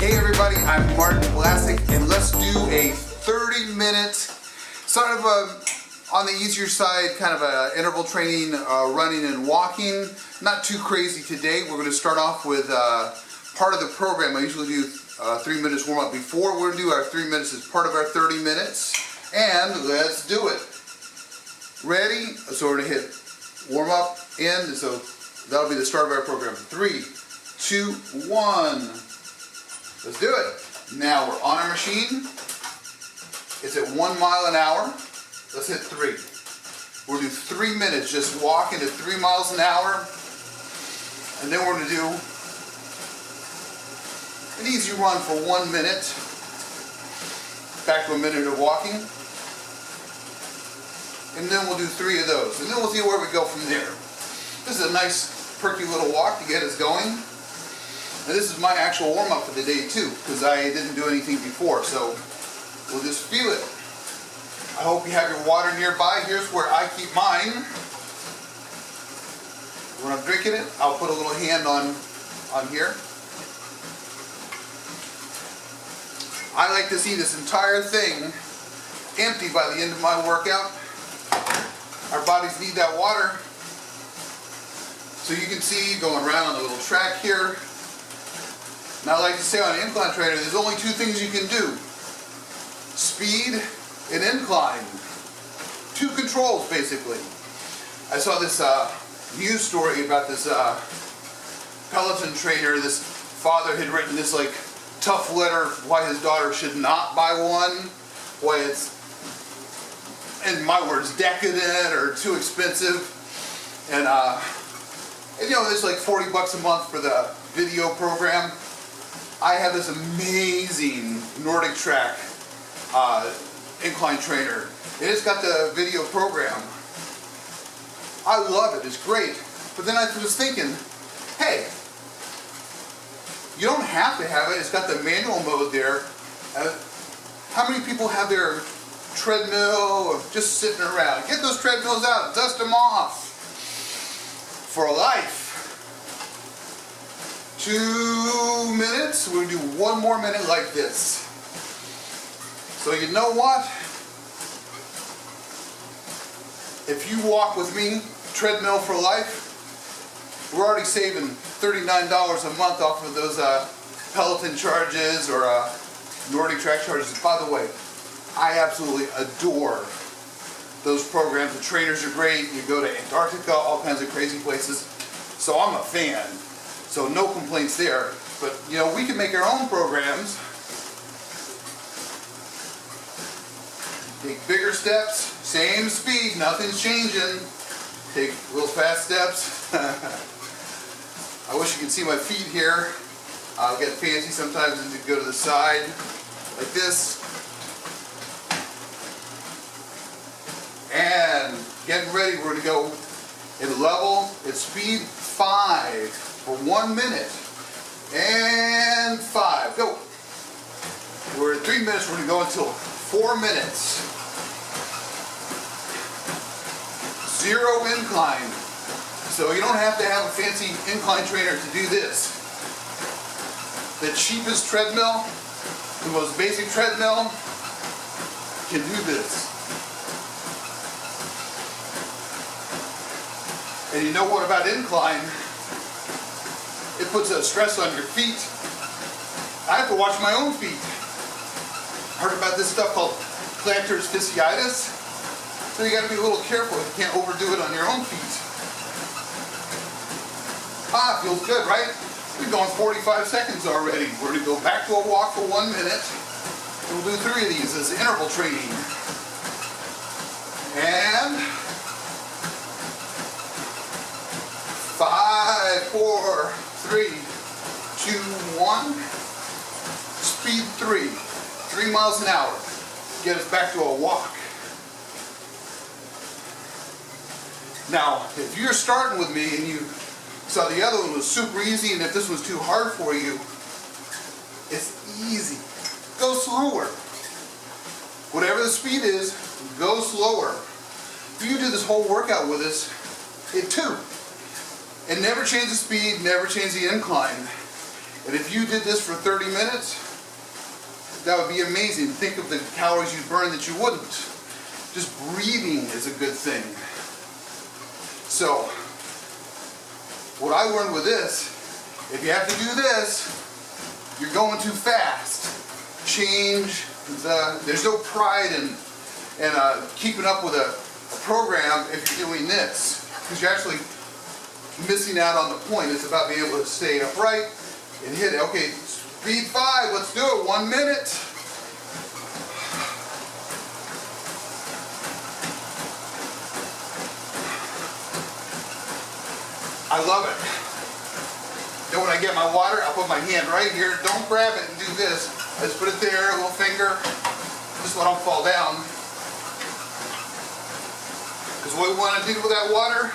Hey everybody, I'm Martin Vlasic, and let's do a 30-minute, sort of on the easier side, kind of a interval training, running and walking. Not too crazy today. We're going to start off with part of the program. I usually do 3 minutes warm up before. We're going to do our 3 minutes as part of our 30 minutes, and let's do it. Ready? So we're going to hit warm up, end, so that'll be the start of our program. 3, 2, 1. Let's do it. Now we're on our machine. It's at 1 mile an hour. Let's hit 3. We'll do 3 minutes, just walking at 3 miles an hour. And then we're going to do an easy run for 1 minute. Back to a minute of walking. And then we'll do 3 of those. And then we'll see where we go from there. This is a nice, perky little walk to get us going. And this is my actual warm-up for the day too, because I didn't do anything before, so we'll just feel it. I hope you have your water nearby. Here's where I keep mine. When I'm drinking it, I'll put a little hand on here. I like to see this entire thing empty by the end of my workout. Our bodies need that water. So you can see going around on the little track here. Now I like to say on an incline trainer, there's only 2 things you can do. Speed and incline. 2 controls basically. I saw this news story about this Peloton trainer. This father had written this like tough letter why his daughter should not buy one. Why it's, in my words, decadent or too expensive. And you know, there's like $40 a month for the video program. I have this amazing Nordic Track incline trainer. And it's got the video program. I love it, it's great. But then I was thinking, hey, you don't have to have it. It's got the manual mode there. How many people have their treadmill or just sitting around? Get those treadmills out, dust them off. For life. 2 minutes, we'll do 1 more minute like this. So you know what? If you walk with me, treadmill for life, we're already saving $39 a month off of those Peloton charges or Nordic Track charges. By the way, I absolutely adore those programs. The trainers are great. You go to Antarctica, all kinds of crazy places. So I'm a fan. So no complaints there. But you know, we can make our own programs. Take bigger steps, same speed, nothing's changing. Take little fast steps. I wish you could see my feet here. I'll get fancy sometimes and go to the side like this. And getting ready, we're going to go at level, at speed 5 for 1 minute. And 5, go. We're at 3 minutes, we're going to go until 4 minutes. 0 incline. So you don't have to have a fancy incline trainer to do this. The cheapest treadmill, the most basic treadmill, can do this. And you know what about incline? It puts a stress on your feet. I have to watch my own feet. Heard about this stuff called plantar fasciitis? So you got to be a little careful. You can't overdo it on your own feet. Ah, feels good, right? We've gone 45 seconds already. We're going to go back to a walk for 1 minute. And we'll do 3 of these as interval training. And 5, 4, 3, 2, 1. Speed 3. 3 miles an hour. Get us back to a walk. Now, if you're starting with me and you saw the other one was super easy, and if this was too hard for you, it's easy. Go slower. Whatever the speed is, go slower. If you do this whole workout with us, it never change the speed, never change the incline. And if you did this for 30 minutes, that would be amazing. Think of the calories you burn that you wouldn't. Just breathing is a good thing. So, what I learned with this, if you have to do this, you're going too fast. There's no pride in keeping up with a program if you're doing this, because you're actually missing out on the point. It's about being able to stay upright and hit it. Okay, speed 5, let's do it, 1 minute. I love it. Then when I get my water, I'll put my hand right here. Don't grab it and do this. I just put it there, a little finger. Just let them fall down. Because what we want to do with that water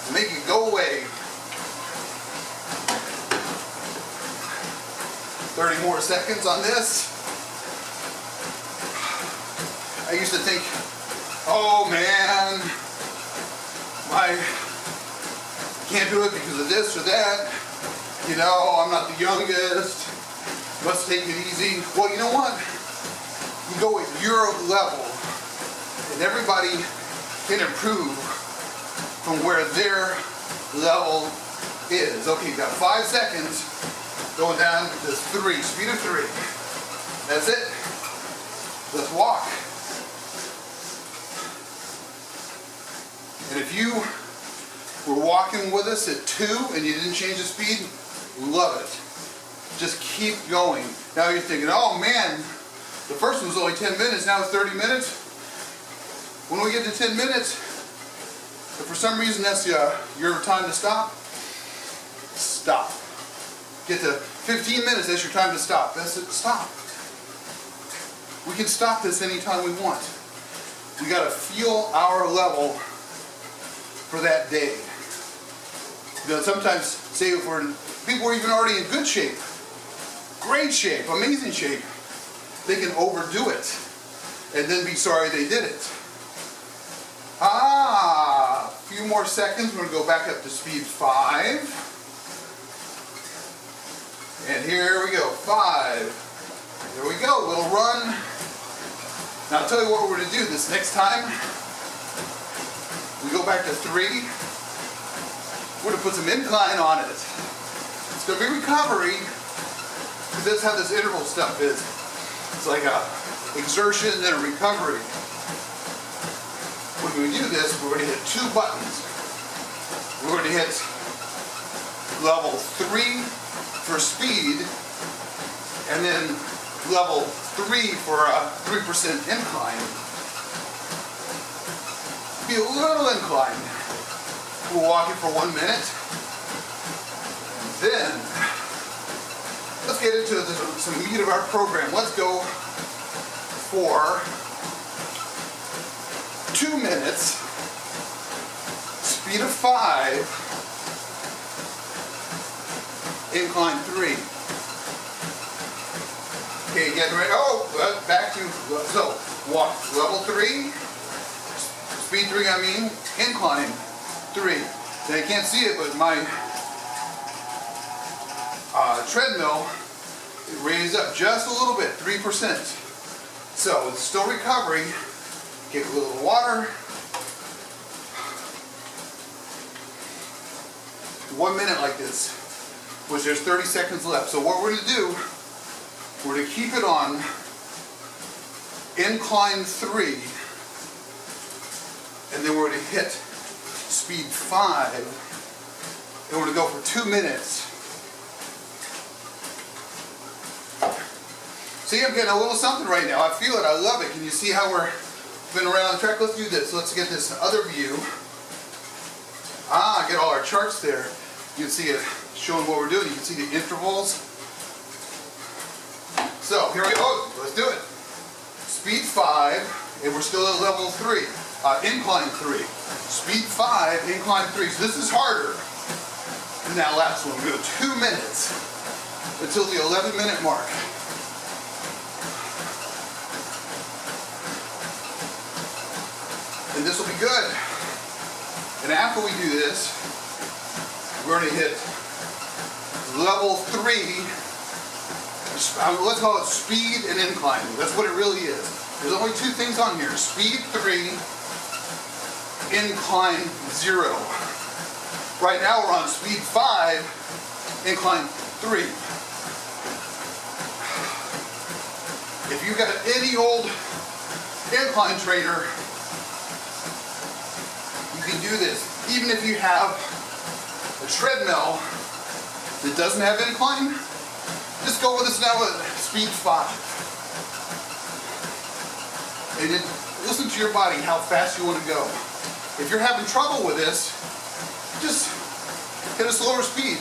is make it go away. 30 more seconds on this. I used to think, oh man, I can't do it because of this or that. You know, I'm not the youngest. Let's take it easy. Well, you know what? You go at your level, and everybody can improve from where their level is. Okay, you got 5 seconds. Going down to 3, speed of 3. That's it. Let's walk. And if you were walking with us at 2 and you didn't change the speed, love it. Just keep going. Now you're thinking, oh man, the first one was only 10 minutes, now it's 30 minutes. When we get to 10 minutes, if for some reason that's your time to stop, stop. Get to 15 minutes, that's your time to stop. That's it, stop. We can stop this anytime we want. We got to feel our level for that day. You know, sometimes, say if people are even already in good shape, great shape, amazing shape, they can overdo it and then be sorry they did it. A few more seconds, we're going to go back up to speed 5. And here we go, 5. There we go, little run. Now I'll tell you what we're going to do this next time. We go back to 3. We're going to put some incline on it. It's going to be recovery, because that's how this interval stuff is. It's like a exertion and a recovery. When we do this, we're going to hit 2 buttons. We're going to hit level 3 for speed, and then level 3 for a 3% incline. Be a little incline. We'll walk it for 1 minute. And then, let's get into some meat of our program. Let's go for 2 minutes, speed of 5, incline 3. Okay, getting ready. Oh, back to, so, walk level 3, speed 3, incline 3. Now you can't see it, but my treadmill, it raised up just a little bit, 3%. So, it's still recovery. Get a little water. 1 minute like this, which there's 30 seconds left. So what we're going to do, we're going to keep it on incline 3, and then we're going to hit speed 5, and we're going to go for 2 minutes. See, I'm getting a little something right now. I feel it. I love it. Can you see how we're been around the track? Let's do this. Let's get this other view. Get all our charts there. You can see it showing what we're doing. You can see the intervals. So here we go. Let's do it. Speed 5, and we're still at level 3. Incline 3. Speed 5, incline 3. So this is harder than that last one. We go 2 minutes until the 11-minute mark. And this will be good. And after we do this, we're going to hit level 3, let's call it speed and incline. That's what it really is. There's only two things on here, speed 3, incline 0. Right now we're on speed 5, incline 3. If you've got any old incline trainer, you can do this. Even if you have a treadmill that doesn't have incline, just go with this now at speed 5. And then listen to your body, how fast you want to go. If you're having trouble with this, just hit a slower speed.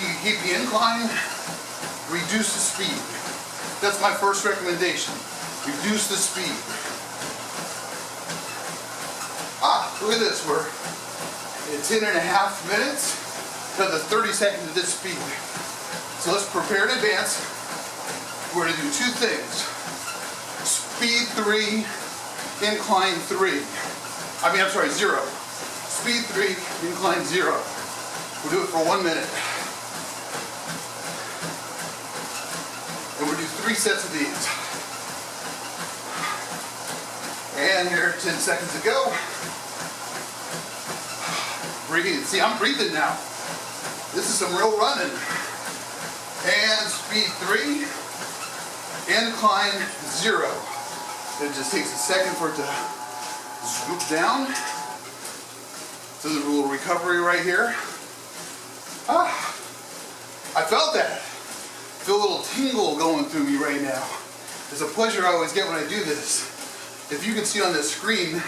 You can keep the incline, reduce the speed. That's my first recommendation. Reduce the speed. Look at this. We're at 10.5 minutes, another 30 seconds at this speed. So let's prepare in advance. We're going to do two things. Speed 3, incline 3. I'm sorry, 0. Speed 3, incline 0. We'll do it for 1 minute. And we'll do 3 sets of these. And here, 10 seconds to go. Breathe. See, I'm breathing now. This is some real running. And speed 3, incline 0. It just takes a second for it to swoop down. So there's a little recovery right here. I felt that. I feel a little tingle going through me right now. It's a pleasure I always get when I do this. If you can see on this screen,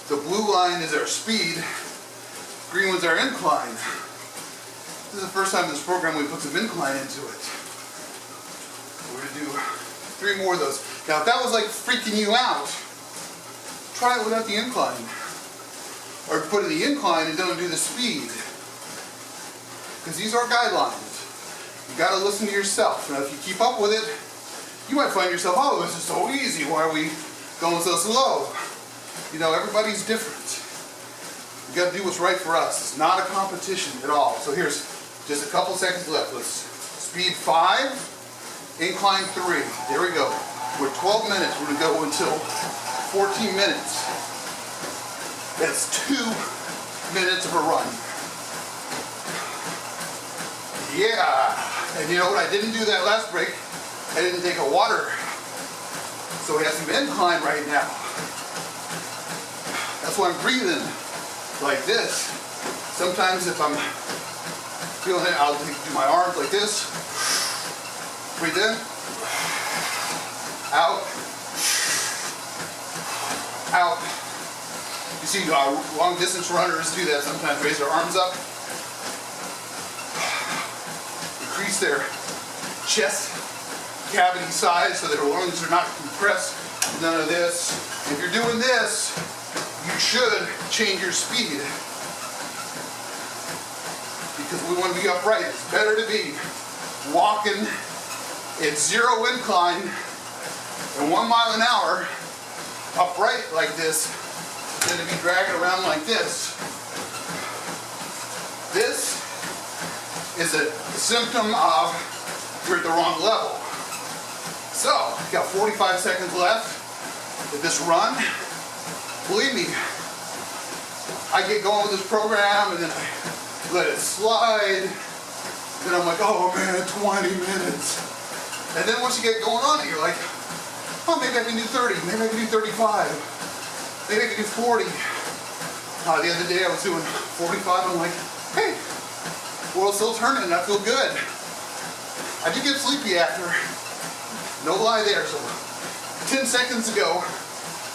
the blue line is our speed, green one's our incline. This is the first time in this program we put some incline into it. We're going to do 3 more of those. Now if that was like freaking you out, try it without the incline. Or put in the incline and don't do the speed. Because these are guidelines. You got to listen to yourself. Now if you keep up with it, you might find yourself, oh, this is so easy, why are we going so slow? You know, everybody's different. You got to do what's right for us. It's not a competition at all. So here's just a couple seconds left. Let's speed 5, incline 3. There we go. We're 12 minutes. We're going to go until 14 minutes. That's 2 minutes of a run. Yeah. And you know what? I didn't do that last break. I didn't take a water. So we have some incline right now. That's why I'm breathing like this. Sometimes if I'm feeling it, I'll do my arms like this. Breathe in. Out. Out. You see long distance runners do that sometimes. Raise their arms up. Increase their chest cavity size so their lungs are not compressed. None of this. If you're doing this, you should change your speed. Because we want to be upright. It's better to be walking at 0 incline and 1 mile an hour upright like this than to be dragging around like this. This is a symptom of you're at the wrong level. So, got 45 seconds left with this run. Believe me, I get going with this program and then I let it slide. Then I'm like, oh man, 20 minutes. And then once you get going on it, you're like, oh, maybe I can do 30, maybe I can do 35, maybe I can do 40. The other day I was doing 45, I'm like, hey, world's still turning and I feel good. I do get sleepy after, no lie there. So 10 seconds to go,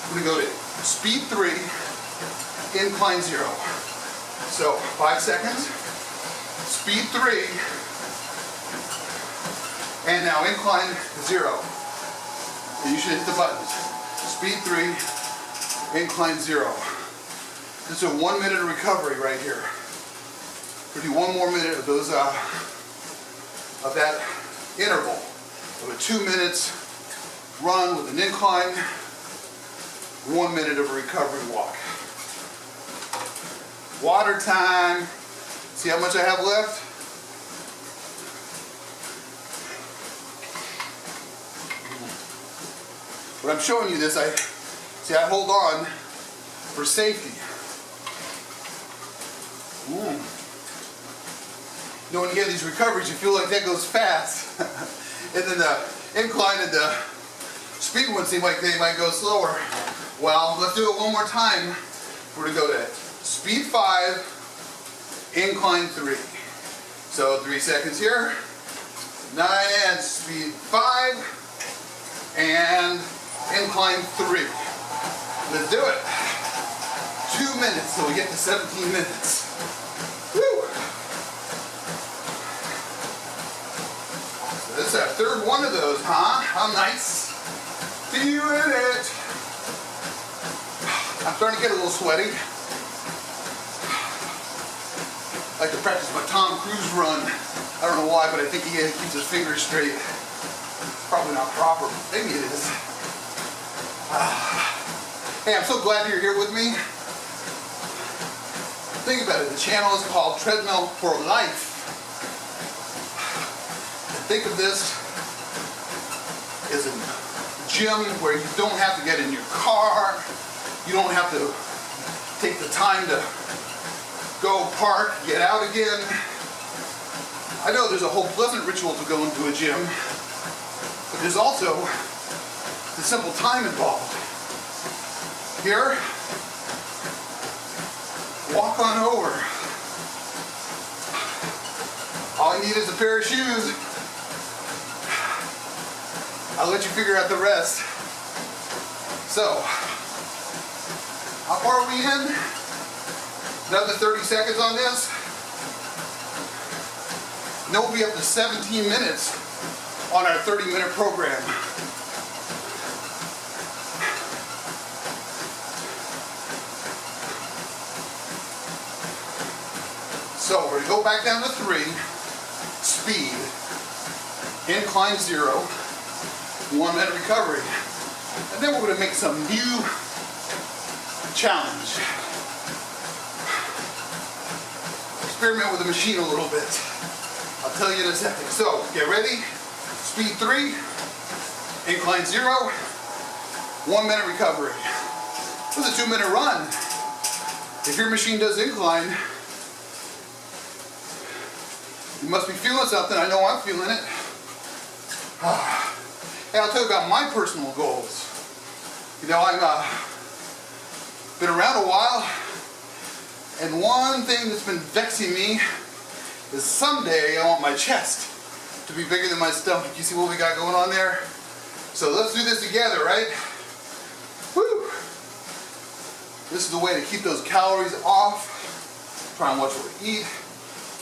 we're gonna go to speed 3, incline 0. So 5 seconds, speed 3, and now incline 0. And you should hit the buttons. Speed 3, incline 0. This is a 1 minute of recovery right here. We'll do 1 more minute of those of that interval of a 2 minutes run with an incline, 1 minute of a recovery walk. Water time. See how much I have left? But I'm showing you this, I hold on for safety. Ooh. You know, when you get these recoveries, you feel like that goes fast. And then the incline and the speed ones seem like they might go slower. Well, let's do it one more time. We're gonna go to speed 5, incline 3. So 3 seconds here, 9 and speed 5, and incline 3. Let's do it. 2 minutes so we get to 17 minutes. Woo! So this is our third one of those, huh? How nice. Feeling it. I'm starting to get a little sweaty. I like to practice my Tom Cruise run. I don't know why, but I think he keeps his fingers straight. Probably not proper. Maybe it is. Hey, I'm so glad you're here with me. Think about it. The channel is called Treadmill for Life. And think of this as a gym where you don't have to get in your car. You don't have to take the time to go park, get out again. I know there's a whole pleasant ritual to go into a gym, but there's also the simple time involved. Here, walk on over. All you need is a pair of shoes. I'll let you figure out the rest. So, how far are we in? Another 30 seconds on this. And then we'll be up to 17 minutes on our 30-minute program. So we're going to go back down to 3, speed, incline 0, 1 minute recovery. And then we're going to make some new challenge. Experiment with the machine a little bit. I'll tell you in a second. So get ready, speed 3, incline 0, 1 minute recovery. This is a 2 minute run. If your machine does incline, you must be feeling something. I know I'm feeling it. Hey, I'll tell you about my personal goals. You know, I've been around a while, and one thing that's been vexing me is someday I want my chest to be bigger than my stomach. You see what we got going on there? So let's do this together, right? Woo! This is the way to keep those calories off. Try and watch what we eat.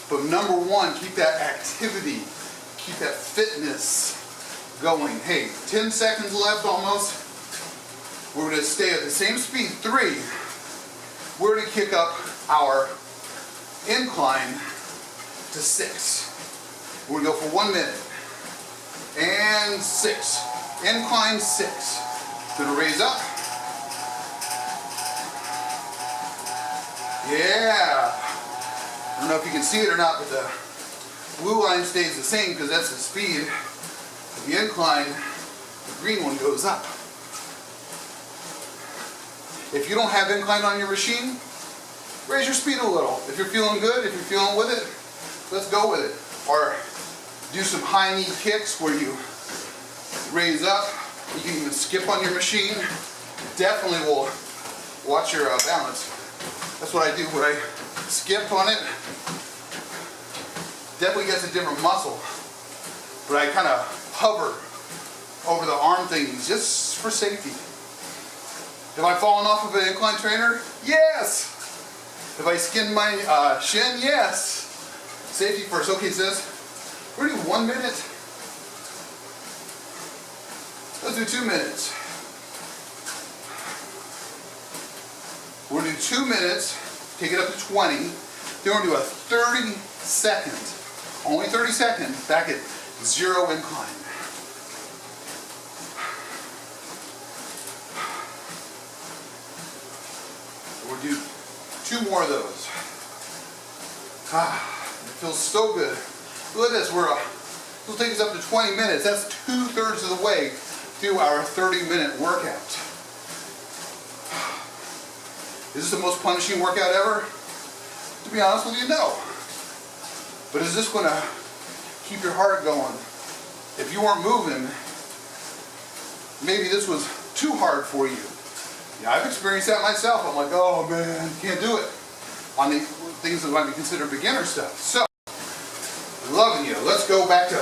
But number one, keep that activity, keep that fitness going. Hey, 10 seconds left almost. We're going to stay at the same speed, 3. We're going to kick up our incline to 6. We're going to go for 1 minute. And 6. Incline 6. Going to raise up. Yeah. I don't know if you can see it or not, but the blue line stays the same because that's the speed. The incline, the green one goes up. If you don't have incline on your machine, raise your speed a little. If you're feeling good, if you're feeling with it, let's go with it. Or do some high knee kicks where you raise up. You can even skip on your machine. Definitely will watch your balance. That's what I do when I skip on it. Definitely gets a different muscle. But I kind of hover over the arm thingies just for safety. Have I fallen off of an incline trainer? Yes! Have I skinned my shin? Yes! Safety first. Okay, sis. We're going to do 1 minute. Let's do 2 minutes. We're going to do 2 minutes, take it up to 20. Then we're going to do a 30-second, only 30 seconds, back at 0 incline. We'll do 2 more of those. It feels so good. Look at this. This will take us up to 20 minutes. That's 2/3 of the way through our 30-minute workout. Is this the most punishing workout ever? To be honest with you, no. But is this going to keep your heart going? If you weren't moving, maybe this was too hard for you. Yeah, I've experienced that myself. I'm like, oh man, can't do it on the things that might be considered beginner stuff. So, loving you. Let's go back to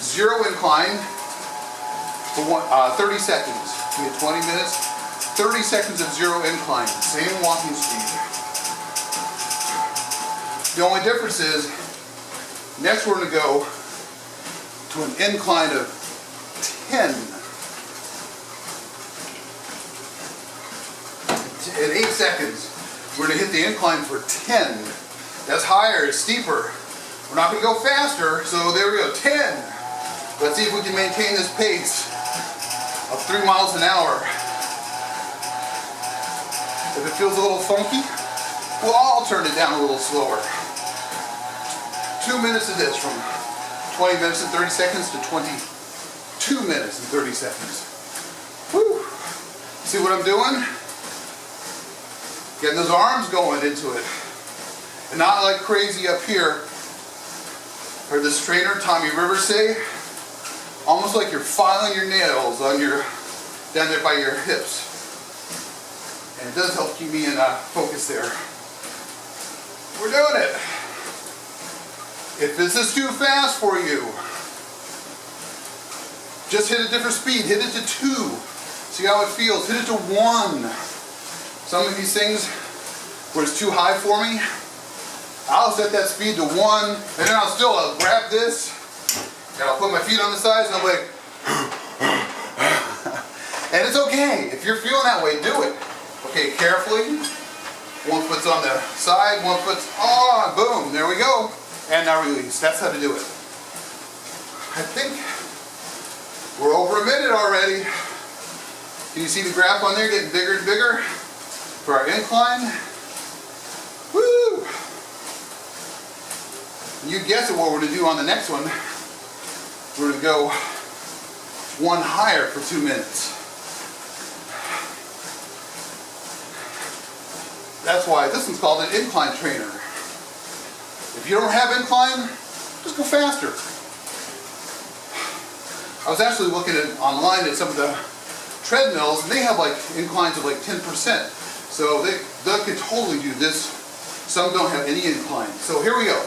zero incline for 30 seconds. We had 20 minutes, 30 seconds of zero incline, same walking speed. The only difference is, next we're going to go to an incline of 10. In 8 seconds, we're going to hit the incline for 10. That's higher, it's steeper. We're not going to go faster, so there we go, 10. Let's see if we can maintain this pace of 3 miles an hour. If it feels a little funky, we'll all turn it down a little slower. 2 minutes of this, from 20 minutes and 30 seconds to 22 minutes and 30 seconds. Whew. See what I'm doing? Getting those arms going into it. And not like crazy up here. Heard this trainer, Tommy Rivers, say, almost like you're filing your nails on your, down there by your hips. And it does help keep me in focus there. We're doing it. If this is too fast for you, just hit a different speed. Hit it to 2. See how it feels. Hit it to 1. Some of these things where it's too high for me, I'll set that speed to 1, and then I'll still grab this, and I'll put my feet on the sides, and I'm like, and it's okay. If you're feeling that way, do it. Okay, carefully. 1 foot's on the side, 1 foot's on, boom, there we go. And now release. That's how to do it. I think we're over a minute already. Can you see the graph on there getting bigger and bigger for our incline? Woo! You guess it, what we're going to do on the next one. We're going to go 1 higher for 2 minutes. That's why this one's called an incline trainer. If you don't have incline, just go faster. I was actually looking online at some of the treadmills, and they have like inclines of like 10%. So they could totally do this. Some don't have any incline. So here we go.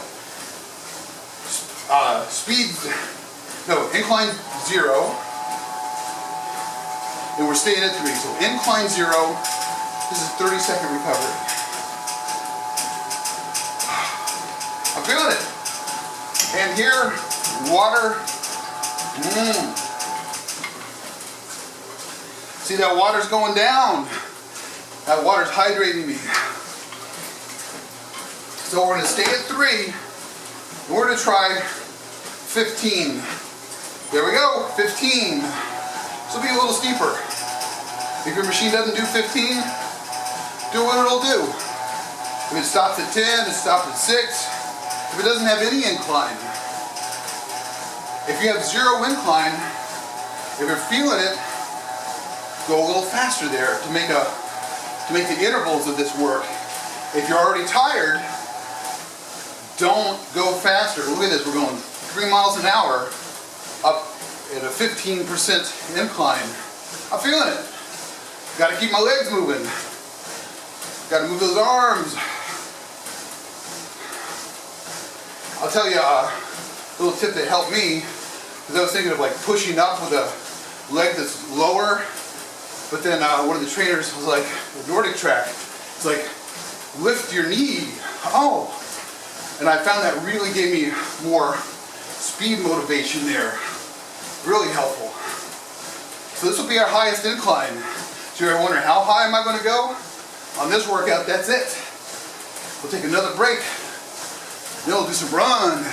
Incline 0. And we're staying at 3. So incline 0. This is 30-second recovery. I'm feeling it. And here, water. See, that water's going down. That water's hydrating me. So we're going to stay at 3. And we're going to try 15. There we go, 15. This will be a little steeper. If your machine doesn't do 15, do what it'll do. If it stops at 10, it stops at 6. If it doesn't have any incline. If you have 0 incline, if you're feeling it, go a little faster there to make the intervals of this work. If you're already tired, don't go faster. Look at this, we're going 3 miles an hour up at a 15% incline. I'm feeling it. Got to keep my legs moving. Got to move those arms. I'll tell you a little tip that helped me, because I was thinking of like pushing up with a leg that's lower, but then one of the trainers was like, Nordic Track, it's like, lift your knee. Oh, and I found that really gave me more speed motivation there. Really helpful. So this will be our highest incline. So you're wondering, how high am I going to go? On this workout, that's it. We'll take another break. Then we'll do some run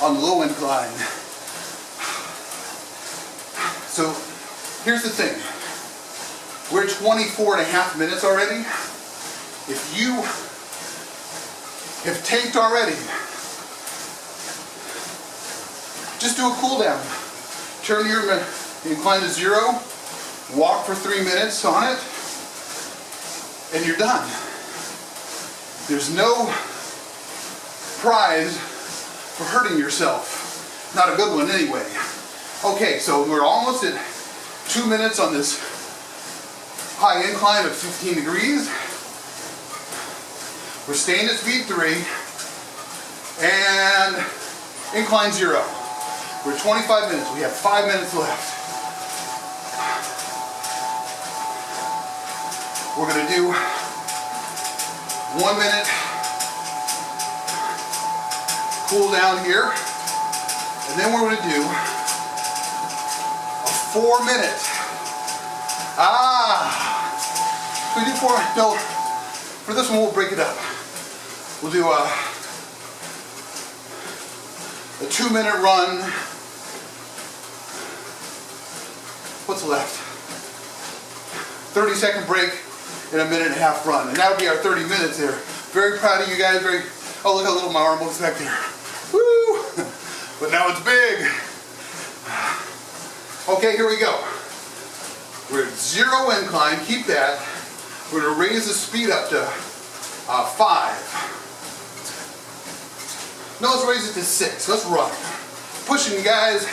on low incline. So here's the thing. We're at 24.5 minutes already. If you have taped already, just just do a cool down. Turn your incline to 0, walk for 3 minutes on it, and you're done. There's no prize for hurting yourself. Not a good one anyway. Okay, so we're almost at 2 minutes on this high incline of 15 degrees. We're staying at speed 3 and incline 0. We're 25 minutes. We have 5 minutes left. We're going to do 1 minute cool down here, and then we're going to do a 4 minute. Can we do 4? No. For this one, we'll break it up. We'll do a 2 minute run. What's left? 30-second break and a 1.5-minute run. And that would be our 30 minutes there. Very proud of you guys. Oh, look how little my arm looks back there. Woo! But now it's big. Okay, here we go. We're at 0 incline. Keep that. We're going to raise the speed up to 5. No, let's raise it to 6. Let's run. Pushing, you guys.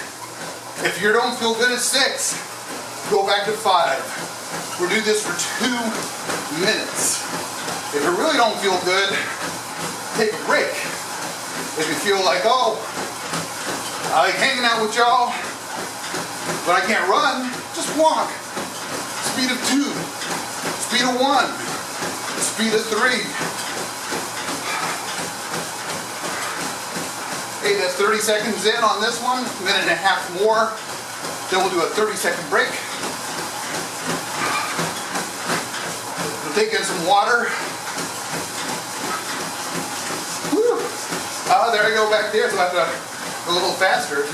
If you don't feel good at 6, go back to 5. We'll do this for 2 minutes. If you really don't feel good, take a break. If you feel like, oh, I like hanging out with y'all, but I can't run, just walk. Speed of 2, speed of 1, speed of 3. Hey, that's 30 seconds in on this one, 1.5 minutes more. Then we'll do a 30-second break. We'll take in some water. Woo. There I go back there, so I have to go a little faster.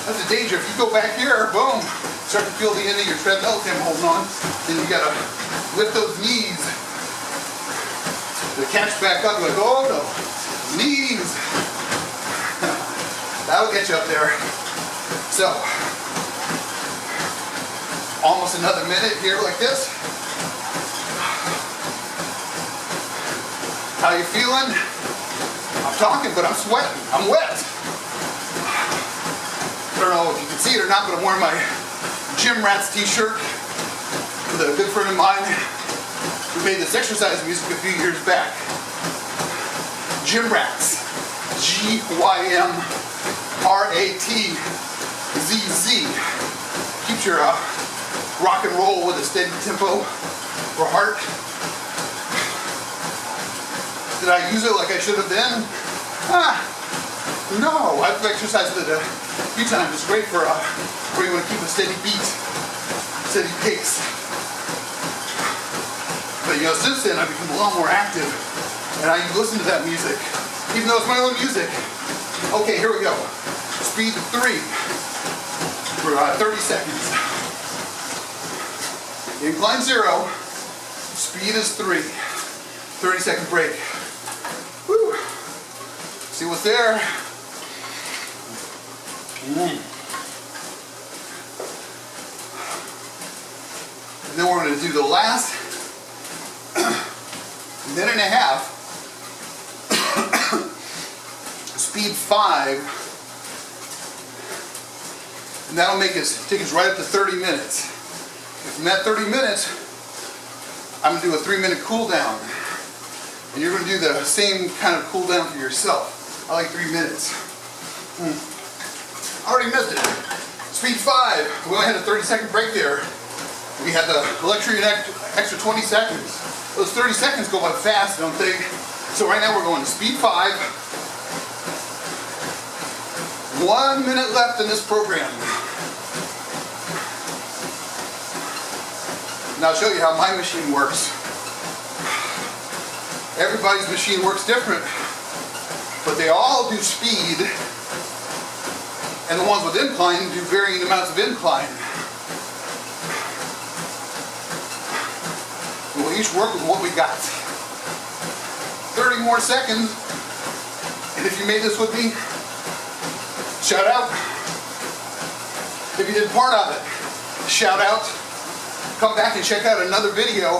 That's the danger. If you go back here, boom, start to feel the end of your treadmill if I'm holding on. Then you gotta lift those knees to catch back up. You're like, oh no, knees. That'll get you up there. So, almost another minute here like this. How you feeling? I'm talking, but I'm sweating. I'm wet. I don't know if you can see it or not, but I'm wearing my Gym Rats t-shirt with a good friend of mine who made this exercise music a few years back. Gym Rats. GYMRATZZ. Keeps your rock and roll with a steady tempo for heart. Did I use it like I should have been? No, I've exercised with it a few times. It's great for where you want to keep a steady beat, steady pace. But you know, since then I've become a lot more active, and I listen to that music, even though it's my own music. Okay, here we go. Speed of 3 for 30 seconds. Incline 0. Speed is 3. 30-second break. Woo. See what's there? And then we're going to do the last 1.5 minutes. Speed 5. And that'll take us right up to 30 minutes. If I'm at 30 minutes, I'm going to do a 3-minute cool down. And you're going to do the same kind of cool down for yourself. I like 3 minutes. I already missed it. Speed 5. We only had a 30-second break there. We had the electric extra 20 seconds. Those 30 seconds go by fast, don't they? So right now we're going to speed 5. 1 minute left in this program. Now I'll show you how my machine works. Everybody's machine works different, but they all do speed, and the ones with incline do varying amounts of incline. We'll each work with what we got. 30 more seconds, and if you made this with me, shout out. If you did part of it, shout out. Come back and check out another video,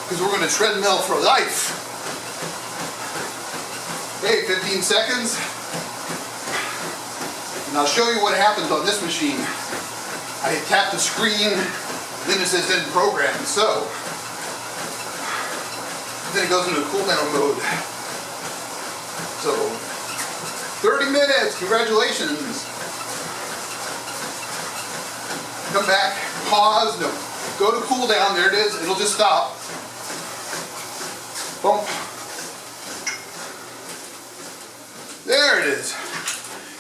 because we're going to treadmill for life. Okay, 15 seconds. And I'll show you what happens on this machine. I tap the screen, then it says in program. So, then it goes into cool down mode. So, 30 minutes, congratulations. Come back, pause, no, go to cool down, there it is, it'll just stop. Boom. There it is.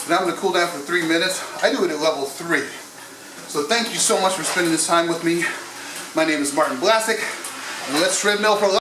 And I'm going to cool down for 3 minutes. I do it at level 3. So thank you so much for spending this time with me. My name is Martin Blasek, and let's treadmill for life.